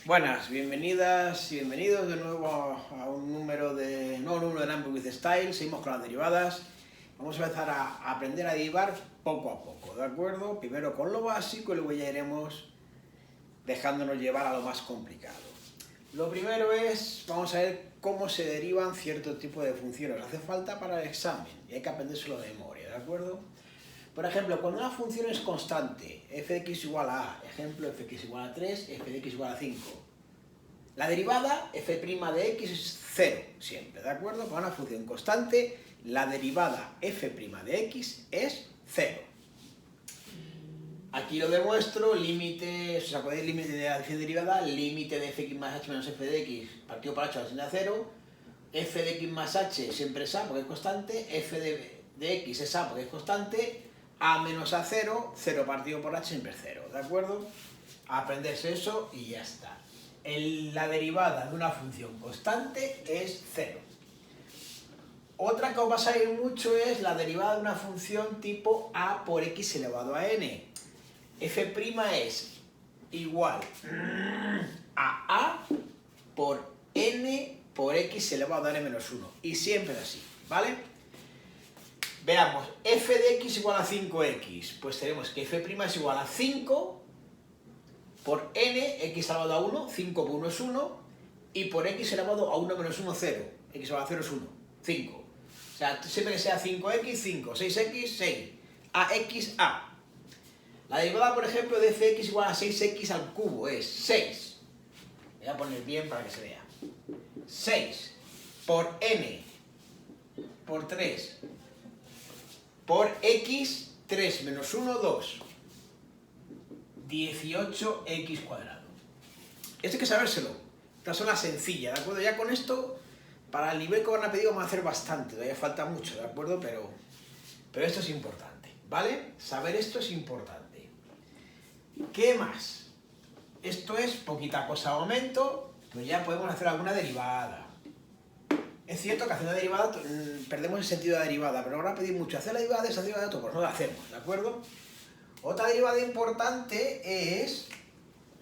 Buenas, bienvenidas y bienvenidos de nuevo a un nuevo número de Number with Style. Seguimos con las derivadas. Vamos a empezar a aprender a derivar poco a poco, ¿de acuerdo? Primero con lo básico y luego ya iremos dejándonos llevar a lo más complicado. Lo primero es, vamos a ver cómo se derivan ciertos tipos de funciones. Hace falta para el examen y hay que aprendérselo de memoria, ¿de acuerdo? Por ejemplo, cuando una función es constante, f de x igual a a, ejemplo, f de x igual a 3, f de x igual a 5. La derivada f' de x es 0 siempre, ¿de acuerdo? Para una función constante, la derivada f' de x es 0. Aquí lo demuestro, límite, ¿os acordáis? Límite de la derivada, límite de fx más h menos f de x partido por h va a 0, f de x más h siempre es a porque es constante, f de x es a porque es constante, a menos a 0, 0 partido por h siempre es 0, ¿de acuerdo? Aprenderse eso y ya está. La derivada de una función constante es 0. Otra que os va a salir mucho es la derivada de una función tipo a por x elevado a n. F' es igual a por n por x elevado a n menos 1. Y siempre es así, ¿vale? Veamos, f de x igual a 5x. Pues tenemos que f' es igual a 5 por n, x elevado a 1, 5 por 1 es 1, y por x elevado a 1 menos 1, 0. X elevado a 0 es 1, 5. O sea, siempre que sea 5x, 5, 6x, 6. Ax, a. La derivada, por ejemplo, de fx igual a 6x al cubo es 6. Voy a poner bien para que se vea. 6 por n por 3 por x, 3 menos 1, 2. 18x cuadrado. Esto hay que sabérselo. Esta es una sencilla, ¿de acuerdo? Ya con esto, para el nivel que van a pedir vamos a hacer bastante. Todavía falta mucho, ¿de acuerdo? Pero esto es importante, ¿vale? Saber esto es importante. ¿Qué más? Esto es poquita cosa de momento, pues ya podemos hacer alguna derivada. Es cierto que haciendo derivada perdemos el sentido de la derivada, pero ahora pedimos mucho hacer la derivada de esa derivada de otro, pues no la hacemos, ¿de acuerdo? Otra derivada importante es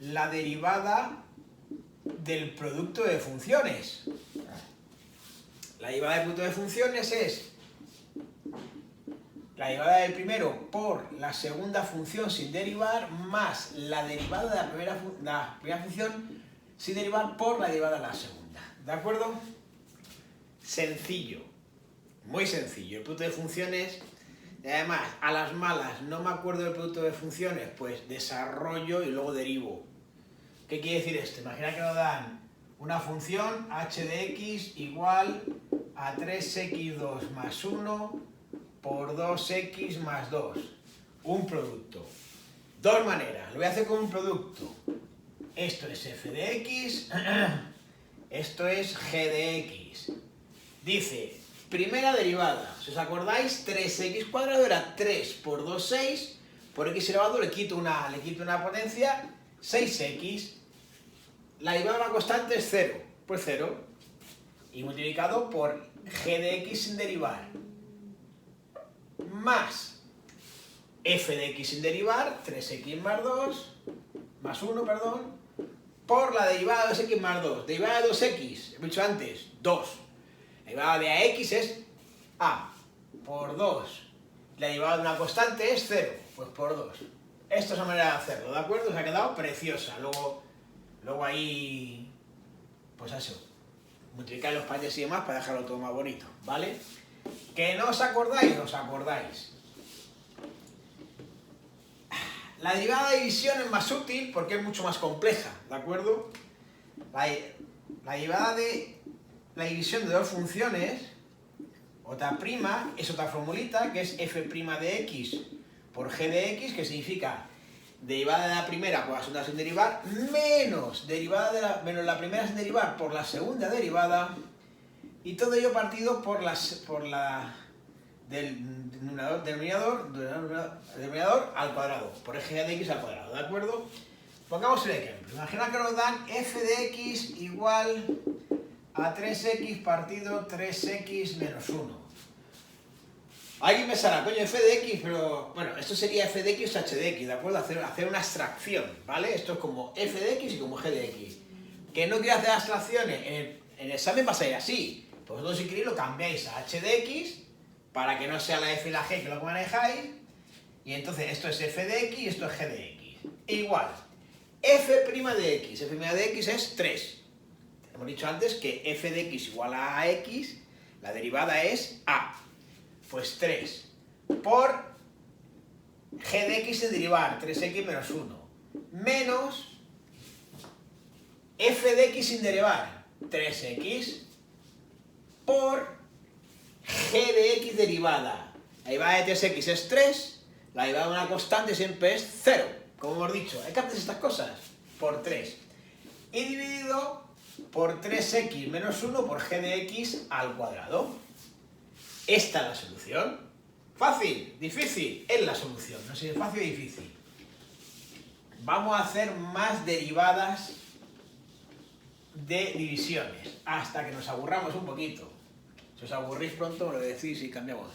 la derivada del producto de funciones. La derivada del producto de funciones es la derivada del primero por la segunda función sin derivar más la derivada de la primera función sin derivar por la derivada de la segunda. ¿De acuerdo? Sencillo, muy sencillo. El producto de funciones, y además, a las malas, no me acuerdo del producto de funciones, pues desarrollo y luego derivo. ¿Qué quiere decir esto? Imagina que nos dan una función h de x igual a 3x2 más 1 por 2x más 2. Un producto. Dos maneras. Lo voy a hacer con un producto. Esto es f de x, esto es g de x. Dice, primera derivada, si os acordáis, 3x cuadrado era 3 por 2, 6, por x elevado le quito una potencia, 6x. La derivada de una constante es 0, pues 0. Y multiplicado por g de x sin derivar. Más f de x sin derivar, 3x más 2, más 1, perdón, por la derivada de 2x más 2. Derivada de 2x, he dicho antes, 2. La derivada de ax es a por 2. La derivada de una constante es 0, pues por 2. Esta es la manera de hacerlo, ¿de acuerdo? Os ha quedado preciosa. Luego ahí, pues eso, multiplicar los países y demás para dejarlo todo más bonito, ¿vale? ¿Que no os acordáis? Os acordáis. La derivada de división es más útil porque es mucho más compleja, ¿de acuerdo? La derivada de la división de dos funciones, otra prima, es otra formulita que es f' de x por g de x, que significa derivada de la primera por la segunda sin derivar, menos la primera sin derivar por la segunda derivada, y todo ello partido por del denominador al cuadrado, por g de x al cuadrado, ¿de acuerdo? Pongamos el ejemplo. Imagina que nos dan f de x igual a 3x partido 3x menos 1. Alguien pensará, coño, f de x, pero bueno, esto sería f de x o h de x, ¿de acuerdo? Hacer una abstracción, ¿vale? Esto es como f de x y como g de x. Que no quiero hacer abstracciones, en el examen va a salir así. Vosotros si queréis lo cambiáis a h de x para que no sea la f y la g que lo manejáis. Y entonces esto es f de x y esto es g de x. Igual, f' de x. F' de x es 3. Hemos dicho antes que f de x igual a x, la derivada es a. Pues 3 por g de x sin derivar, 3x menos 1. Menos f de x sin derivar, 3x por g de x derivada. La derivada de 3x es 3, la derivada de una constante siempre es 0. Como hemos dicho, hay que hacer estas cosas por 3. Y dividido por 3x menos 1 por g de x al cuadrado. Esta es la solución. Fácil, difícil, es la solución. No sé si es fácil o difícil. Vamos a hacer más derivadas de divisiones, hasta que nos aburramos un poquito. Si os aburrís pronto, me lo decís y cambiamos,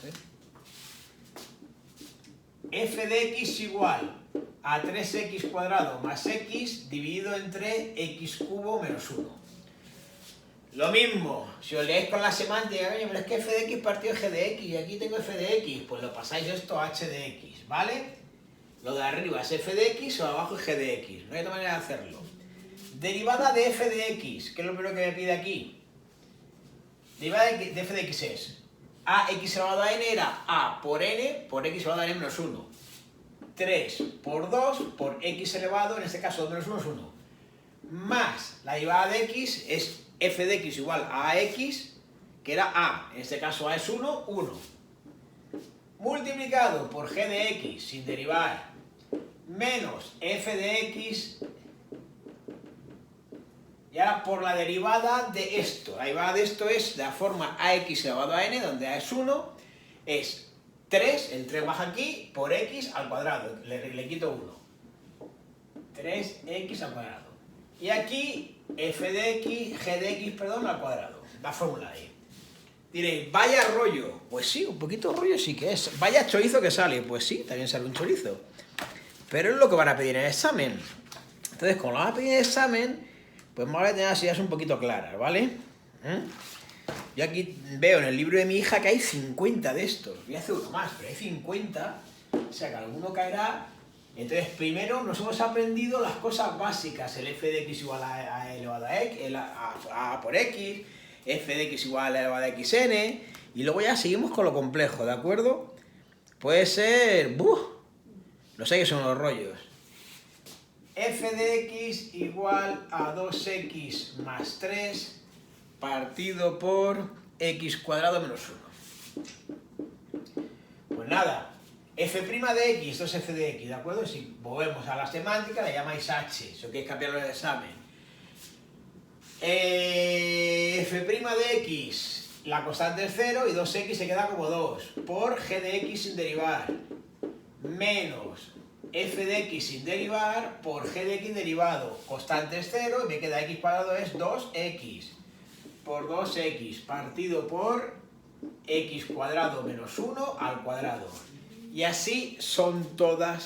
f de x igual a 3x cuadrado más x dividido entre x cubo menos 1. Lo mismo, si os leéis con la semántica, oye, pero es que f de x partido de g de x y aquí tengo f de x, pues lo pasáis esto a h de x, ¿vale? Lo de arriba es f de x o abajo es g de x, no hay otra manera de hacerlo. Derivada de f de x, ¿qué es lo primero que me pide aquí? Derivada de f de x es ax elevado a n era a por x elevado a n menos 1. 3 por 2 por x elevado, en este caso 2 menos 1 es 1. Más la derivada de x es f de x igual a ax, que era a, en este caso a es 1, 1. Multiplicado por g de x sin derivar, menos f de x, y ahora por la derivada de esto. La derivada de esto es de la forma ax elevado a n, donde a es 1, es 3, el 3 baja aquí, por x al cuadrado, le quito 1. 3x al cuadrado. Y aquí f de x, g de x, perdón, al cuadrado. La fórmula ahí. Diréis, vaya rollo. Pues sí, un poquito rollo sí que es. Vaya chorizo que sale. Pues sí, también sale un chorizo. Pero es lo que van a pedir en el examen. Entonces, como lo van a pedir en el examen, pues vamos a tener las ideas un poquito claras, ¿vale? Yo aquí veo en el libro de mi hija que hay 50 de estos. Voy a hacer uno más, pero hay 50. O sea que alguno caerá. Entonces, primero nos hemos aprendido las cosas básicas. El f de x igual a elevado a x, a por x, f de x igual a elevado a xn, y luego ya seguimos con lo complejo, ¿de acuerdo? Puede ser... no sé qué son los rollos. F de x igual a 2x más 3 partido por x cuadrado menos 1. Pues nada. F' de x, esto es f de x, ¿de acuerdo? Si volvemos a la semántica, le llamáis h, si queréis cambiarlo en el examen. F' de x, la constante es 0 y 2x se queda como 2, por g de x sin derivar, menos f de x sin derivar por g de x derivado, constante es 0 y me queda x cuadrado es 2x, por 2x partido por x cuadrado menos 1 al cuadrado. Y así son todas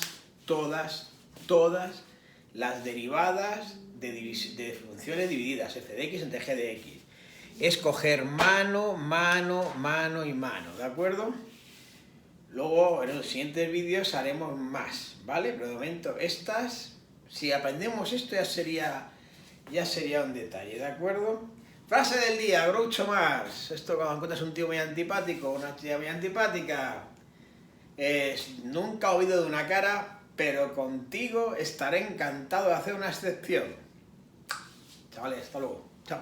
las derivadas de funciones divididas, f de x entre g de x. Es coger mano, y mano, ¿de acuerdo? Luego en los siguientes vídeos haremos más, ¿vale? Pero de momento estas, si aprendemos esto ya sería un detalle, ¿de acuerdo? Frase del día, Groucho Marx. Esto cuando encuentras un tío muy antipático, una tía muy antipática, nunca he oído de una cara, pero contigo estaré encantado de hacer una excepción. Chavales, hasta luego. Chao.